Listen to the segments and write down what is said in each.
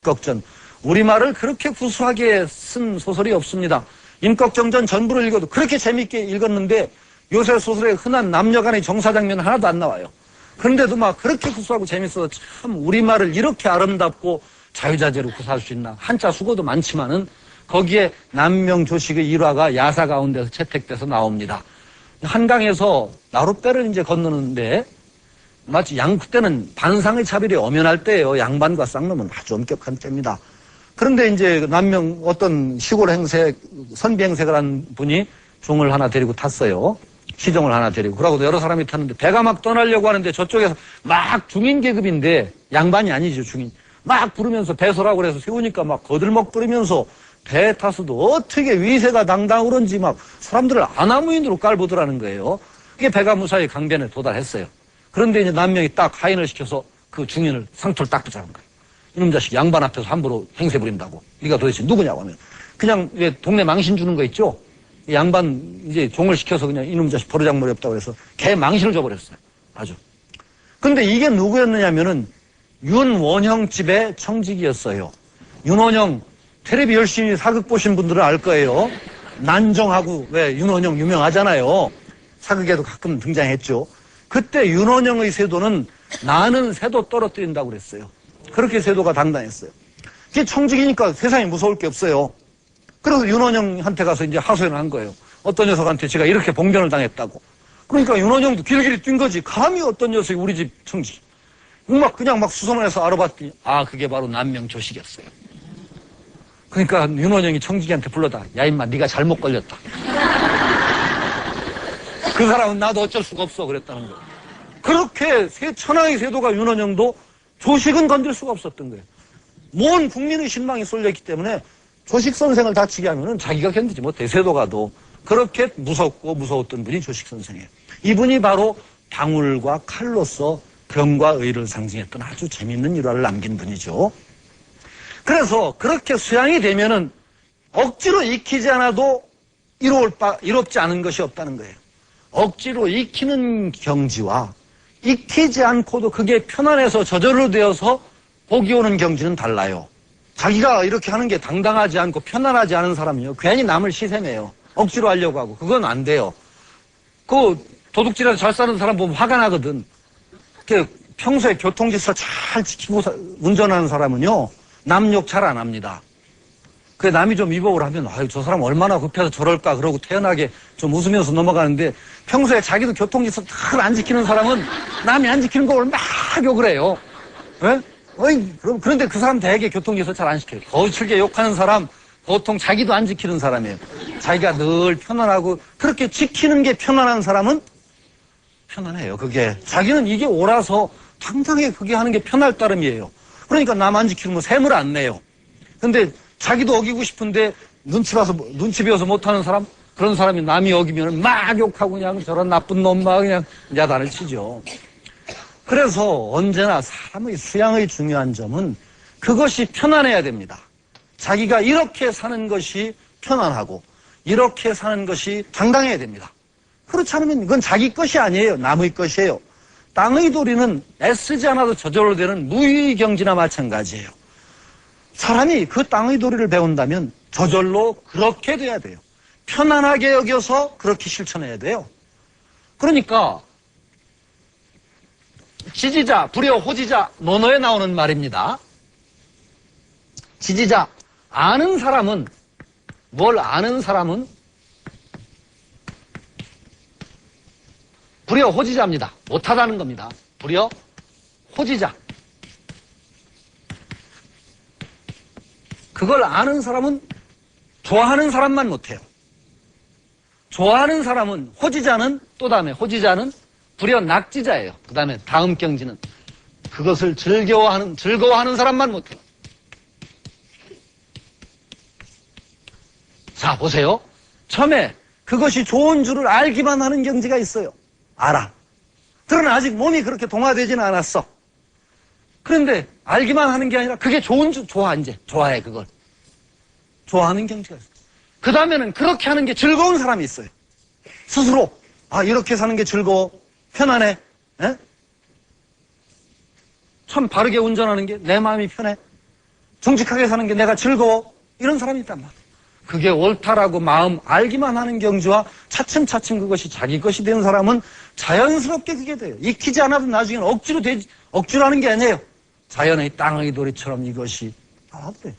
임꺽전. 우리말을 그렇게 구수하게 쓴 소설이 없습니다. 임꺽정전 전부를 읽어도 그렇게 재미있게 읽었는데 요새 소설에 흔한 남녀간의 정사 장면 하나도 안 나와요. 그런데도 막 그렇게 구수하고 재밌어서 참 우리말을 이렇게 아름답고 자유자재로 구사할 수 있나. 한자 수고도 많지만은 거기에 남명조식의 일화가 야사 가운데서 채택돼서 나옵니다. 한강에서 나룻배를 이제 건너는데 마치 그때는 반상의 차별이 엄연할 때예요. 양반과 쌍놈은 아주 엄격한 때입니다. 그런데 이제 남명 어떤 시골 행색, 선비 행색을 한 분이 종을 하나 데리고 탔어요. 시종을 하나 데리고. 그러고도 여러 사람이 탔는데 배가 막 떠나려고 하는데 저쪽에서 막 중인 계급인데 양반이 아니죠, 중인. 막 부르면서 배서라고 그래서 세우니까 막 거들먹거리면서 배에 타서도 어떻게 위세가 당당하고 그런지 막 사람들을 아나무인으로 깔보더라는 거예요. 그게 배가 무사히 강변에 도달했어요. 그런데 이제 남명이 딱 하인을 시켜서 그 중인을 상투를 딱 붙잡은 거예요. 이놈 자식 양반 앞에서 함부로 행세 부린다고. 네가 도대체 누구냐고 하면. 그냥 왜 동네 망신 주는 거 있죠? 양반 이제 종을 시켜서 그냥 이놈 자식 버르장머리 없다고 해서 걔 망신을 줘버렸어요. 아주. 근데 이게 누구였느냐면은 윤원형 집의 청직이었어요. 윤원형 텔레비 열심히 사극 보신 분들은 알 거예요. 난정하고 왜 윤원형 유명하잖아요. 사극에도 가끔 등장했죠. 그때 윤원형의 세도는 나는 새도 떨어뜨린다고 그랬어요. 그렇게 세도가 당당했어요. 그게 청직이니까 세상에 무서울 게 없어요. 그래서 윤원형한테 가서 이제 하소연을 한 거예요. 어떤 녀석한테 제가 이렇게 봉변을 당했다고. 그러니까 윤원형도 길길이 뛴 거지. 감히 어떤 녀석이 우리 집 청직. 그냥 막 수소문해서 알아봤더니 그게 바로 남명조식이었어요. 그러니까 윤원형이 청직이한테 불러다. 야 임마 네가 잘못 걸렸다. 그 사람은 나도 어쩔 수가 없어 그랬다는 거예요. 그렇게 천하의 세도가 윤원형도 조식은 건들 수가 없었던 거예요. 모든 국민의 신망이 쏠렸기 때문에 조식 선생을 다치게 하면은 자기가 견디지 못해. 세도가도. 그렇게 무섭고 무서웠던 분이 조식 선생이에요. 이분이 바로 방울과 칼로서 병과 의를 상징했던 아주 재미있는 일화를 남긴 분이죠. 그래서 그렇게 수양이 되면은 억지로 익히지 않아도 이롭지 않은 것이 없다는 거예요. 억지로 익히는 경지와 익히지 않고도 그게 편안해서 저절로 되어서 복이 오는 경지는 달라요. 자기가 이렇게 하는 게 당당하지 않고 편안하지 않은 사람은요, 괜히 남을 시샘해요. 억지로 하려고 하고. 그건 안 돼요. 그 도둑질해서 잘 사는 사람 보면 화가 나거든. 평소에 교통질서 잘 지키고 운전하는 사람은요, 남 욕 잘 안 합니다. 남이 좀 위법을 하면, 저 사람 얼마나 급해서 저럴까, 그러고 태연하게 좀 웃으면서 넘어가는데, 평소에 자기도 교통질서 잘 안 지키는 사람은 남이 안 지키는 걸 막 욕을 해요. 예? 그런데 그 사람 되게 교통질서 잘 안 지켜요. 거칠게 욕하는 사람, 보통 자기도 안 지키는 사람이에요. 자기가 늘 편안하고, 그렇게 지키는 게 편안한 사람은 편안해요. 그게. 자기는 이게 옳아서 당당하게 그게 하는 게 편할 따름이에요. 그러니까 남 안 지키는 거 셈을 안 내요. 근데 자기도 어기고 싶은데 눈치 비어서 못하는 사람? 그런 사람이 남이 어기면 막 욕하고 그냥 저런 나쁜 놈 막 그냥 야단을 치죠. 그래서 언제나 사람의 수양의 중요한 점은 그것이 편안해야 됩니다. 자기가 이렇게 사는 것이 편안하고 이렇게 사는 것이 당당해야 됩니다. 그렇지 않으면 이건 자기 것이 아니에요. 남의 것이에요. 땅의 도리는 애쓰지 않아도 저절로 되는 무의경지나 마찬가지예요. 사람이 그 땅의 도리를 배운다면 저절로 그렇게 돼야 돼요. 편안하게 여겨서 그렇게 실천해야 돼요. 그러니까 지지자, 불여, 호지자, 논어에 나오는 말입니다. 지지자, 아는 사람은 불여, 호지자입니다. 못하다는 겁니다. 불여, 호지자. 그걸 아는 사람은 좋아하는 사람만 못해요. 좋아하는 사람은, 호지자는 호지자는 불여 낙지자예요. 그 다음에 다음 경지는 그것을 즐거워하는 사람만 못해요. 자, 보세요. 처음에 그것이 좋은 줄을 알기만 하는 경지가 있어요. 알아. 그러나 아직 몸이 그렇게 동화되지는 않았어. 그런데 알기만 하는 게 아니라 그게 좋은 줄 좋아해 그걸. 좋아하는 경지가 있어요. 그 다음에는 그렇게 하는 게 즐거운 사람이 있어요. 스스로 이렇게 사는 게 즐거워. 편안해. 에? 참 바르게 운전하는 게 내 마음이 편해. 정직하게 사는 게 내가 즐거워. 이런 사람이 있단 말이에요. 그게 옳다라고 마음 알기만 하는 경지와 차츰차츰 그것이 자기 것이 되는 사람은 자연스럽게 그게 돼요. 익히지 않아도 나중에는 억지로 하는 게 아니에요. 자연의 땅의 도리처럼 이것이 나와도 돼요.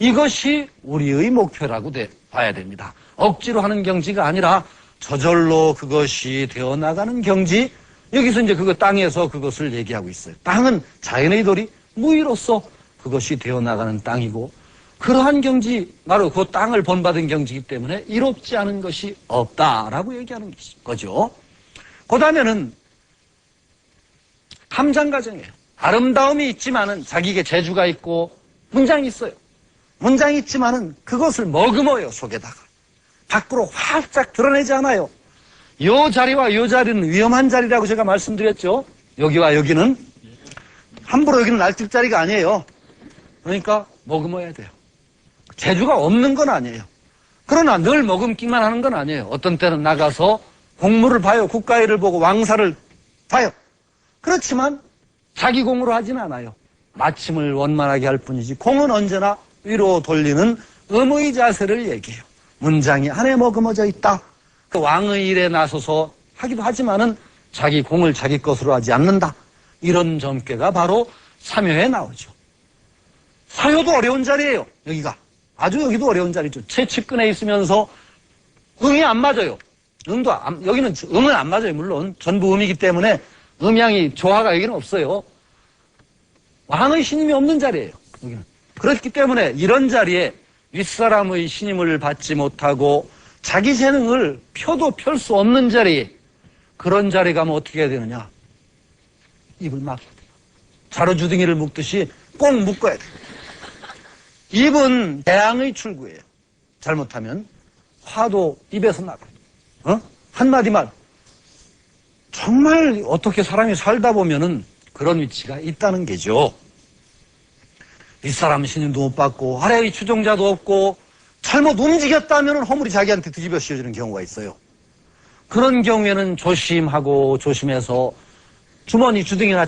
이것이 우리의 목표라고 봐야 됩니다. 억지로 하는 경지가 아니라 저절로 그것이 되어나가는 경지. 여기서 이제 그거 땅에서 그것을 얘기하고 있어요. 땅은 자연의 도리, 무의로서 그것이 되어나가는 땅이고 그러한 경지, 바로 그 땅을 본받은 경지이기 때문에 이롭지 않은 것이 없다라고 얘기하는 거죠. 그 다음에는 함장가정이에요. 아름다움이 있지만은 자기에게 재주가 있고 문장이 있어요. 문장이 있지만은 그것을 머금어요, 속에다가. 밖으로 활짝 드러내지 않아요. 요 자리와 요 자리는 위험한 자리라고 제가 말씀드렸죠. 여기와 여기는 함부로 여기는 날뛸 자리가 아니에요. 그러니까 머금어야 돼요. 재주가 없는 건 아니에요. 그러나 늘 머금기만 하는 건 아니에요. 어떤 때는 나가서 공무를 봐요. 국가일을 보고 왕사를 봐요. 그렇지만 자기 공으로 하진 않아요. 마침을 원만하게 할 뿐이지 공은 언제나 위로 돌리는 음의 자세를 얘기해요. 문장이 안에 머금어져 있다. 그 왕의 일에 나서서 하기도 하지만은 자기 공을 자기 것으로 하지 않는다. 이런 점괘가 바로 사묘에 나오죠. 사효도 어려운 자리예요. 여기가. 아주 여기도 어려운 자리죠. 최측근에 있으면서 음이 안 맞아요. 여기는 음은 안 맞아요. 물론 전부 음이기 때문에 음양이 조화가 여기는 없어요. 왕의 신임이 없는 자리예요. 여기는. 그렇기 때문에 이런 자리에 윗사람의 신임을 받지 못하고 자기 재능을 펴도 펼 수 없는 자리에, 그런 자리에 가면 어떻게 해야 되느냐? 입을 막아야 돼요. 자루주둥이를 묶듯이 꼭 묶어야 돼요. 입은 재앙의 출구예요. 잘못하면 화도 입에서 나가요. 한마디 말. 정말 어떻게 사람이 살다 보면은 그런 위치가 있다는 게죠. 윗사람 신임도 못 받고 아래의 추종자도 없고 잘못 움직였다면 허물이 자기한테 뒤집어 씌워지는 경우가 있어요. 그런 경우에는 조심하고 조심해서 주머니 주둥이나